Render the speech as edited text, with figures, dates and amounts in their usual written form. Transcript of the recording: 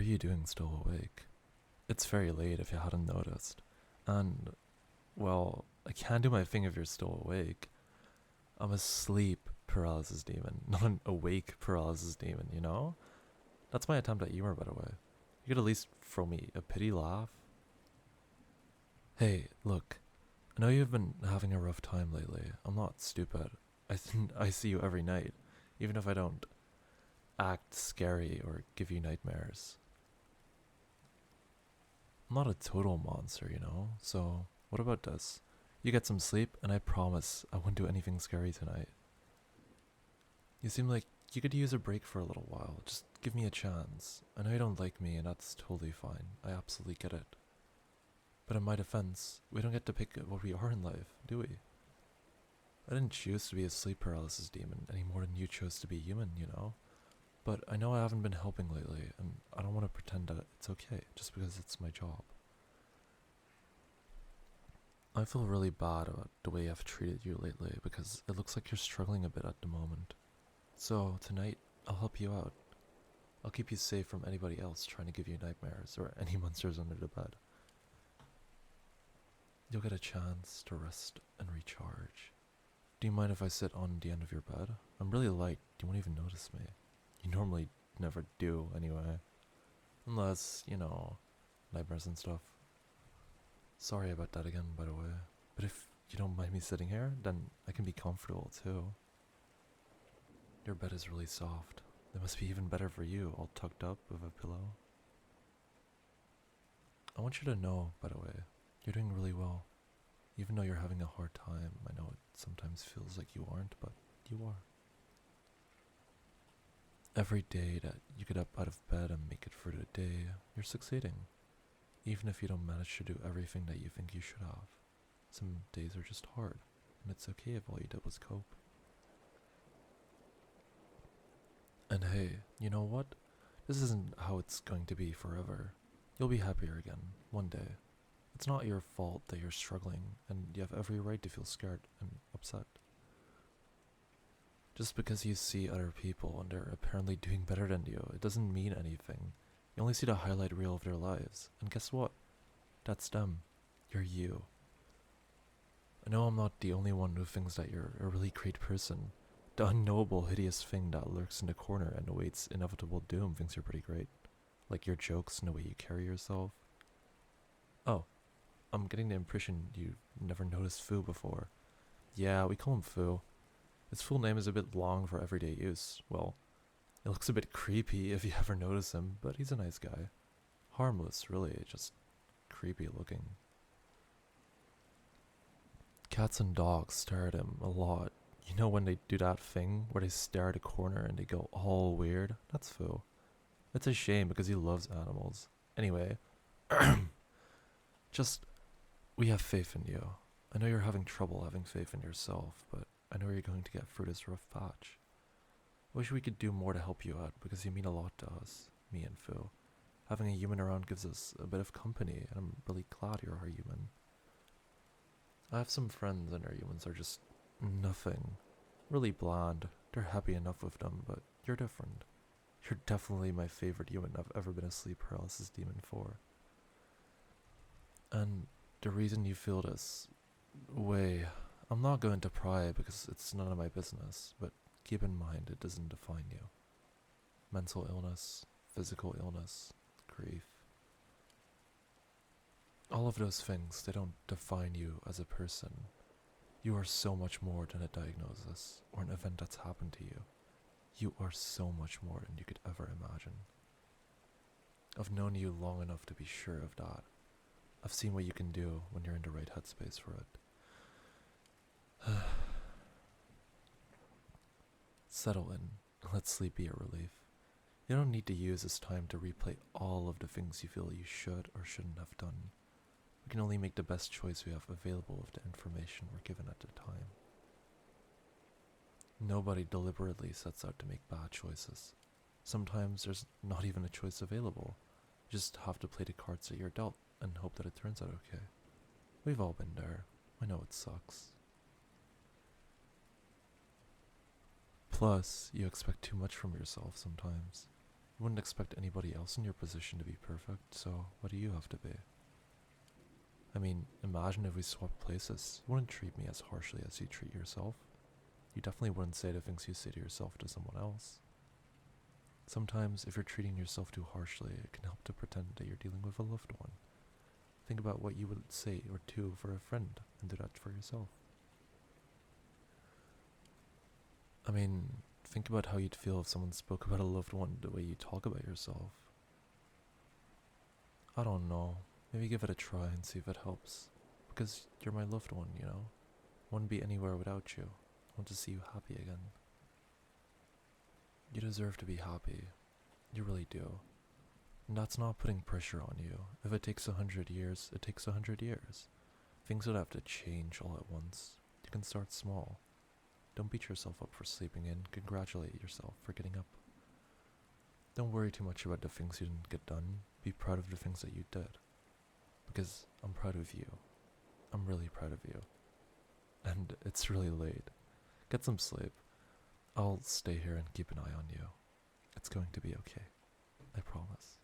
are you doing still awake? It's very late if you hadn't noticed. And, well, I can't do my thing if you're still awake. I'm a sleep paralysis demon, not an awake paralysis demon, you know? That's my attempt at humor, by the way. You could at least throw me a pity laugh. Hey, look, I know you've been having a rough time lately. I'm not stupid. I see you every night, even if I don't act scary or give you nightmares. I'm not a total monster, you know? So, what about this? You get some sleep, and I promise I won't do anything scary tonight. You seem like you could use a break for a little while. Just give me a chance. I know you don't like me, and that's totally fine. I absolutely get it. But in my defense, we don't get to pick what we are in life, do we? I didn't choose to be a sleep paralysis demon any more than you chose to be human, you know? But I know I haven't been helping lately, and I don't want to pretend that it's okay just because it's my job. I feel really bad about the way I've treated you lately because it looks like you're struggling a bit at the moment. So, tonight, I'll help you out. I'll keep you safe from anybody else trying to give you nightmares or any monsters under the bed. You'll get a chance to rest and recharge. Do you mind if I sit on the end of your bed? I'm really light, you won't even notice me. You normally never do, anyway. Unless, you know, nightmares and stuff. Sorry about that again, by the way. But if you don't mind me sitting here, then I can be comfortable too. Your bed is really soft. It must be even better for you, all tucked up with a pillow. I want you to know, by the way, you're doing really well. Even though you're having a hard time, I know it sometimes feels like you aren't, but you are. Every day that you get up out of bed and make it through the day, you're succeeding. Even if you don't manage to do everything that you think you should have. Some days are just hard, and it's okay if all you did was cope. And hey, you know what? This isn't how it's going to be forever. You'll be happier again, one day. It's not your fault that you're struggling, and you have every right to feel scared and upset. Just because you see other people and they're apparently doing better than you, it doesn't mean anything. You only see the highlight reel of their lives, and guess what? That's them. You're you. I know I'm not the only one who thinks that you're a really great person. The unknowable, hideous thing that lurks in the corner and awaits inevitable doom thinks you're pretty great. Like your jokes and the way you carry yourself. Oh, I'm getting the impression you've never noticed Fu before. Yeah, we call him Fu. His full name is a bit long for everyday use. Well, it looks a bit creepy if you ever notice him, but he's a nice guy. Harmless, really, just creepy looking. Cats and dogs stare at him a lot. You know when they do that thing where they stare at a corner and they go all weird? That's Fu. It's a shame because he loves animals. Anyway, just, we have faith in you. I know you're having trouble having faith in yourself, but I know you're going to get through this rough patch. I wish we could do more to help you out because you mean a lot to us, me and Fu. Having a human around gives us a bit of company, and I'm really glad you're our human. I have some friends and their humans are just nothing. Really bland. They're happy enough with them, but you're different. You're definitely my favorite human I've ever been a sleep paralysis demon for. And the reason you feel this way, I'm not going to pry because it's none of my business, but keep in mind it doesn't define you. Mental illness, physical illness, grief. All of those things, they don't define you as a person. You are so much more than a diagnosis or an event that's happened to you. You are so much more than you could ever imagine. I've known you long enough to be sure of that. I've seen what you can do when you're in the right headspace for it. Settle in. Let sleep be a relief. You don't need to use this time to replay all of the things you feel you should or shouldn't have done. We can only make the best choice we have available with the information we're given at the time. Nobody deliberately sets out to make bad choices. Sometimes there's not even a choice available. You just have to play the cards that you're dealt and hope that it turns out okay. We've all been there. I know it sucks. Plus, you expect too much from yourself sometimes. You wouldn't expect anybody else in your position to be perfect, so what do you have to be? I mean, imagine if we swapped places. You wouldn't treat me as harshly as you treat yourself. You definitely wouldn't say the things you say to yourself to someone else. Sometimes, if you're treating yourself too harshly, it can help to pretend that you're dealing with a loved one. Think about what you would say or do for a friend, and do that for yourself. I mean, think about how you'd feel if someone spoke about a loved one the way you talk about yourself. I don't know. Maybe give it a try and see if it helps. Because you're my loved one, you know? I wouldn't be anywhere without you. I want to see you happy again. You deserve to be happy. You really do. And that's not putting pressure on you. If it takes 100 years, it takes 100 years. Things don't have to change all at once. You can start small. Don't beat yourself up for sleeping in. Congratulate yourself for getting up. Don't worry too much about the things you didn't get done. Be proud of the things that you did. Because I'm proud of you. I'm really proud of you. And it's really late. Get some sleep. I'll stay here and keep an eye on you. It's going to be okay. I promise.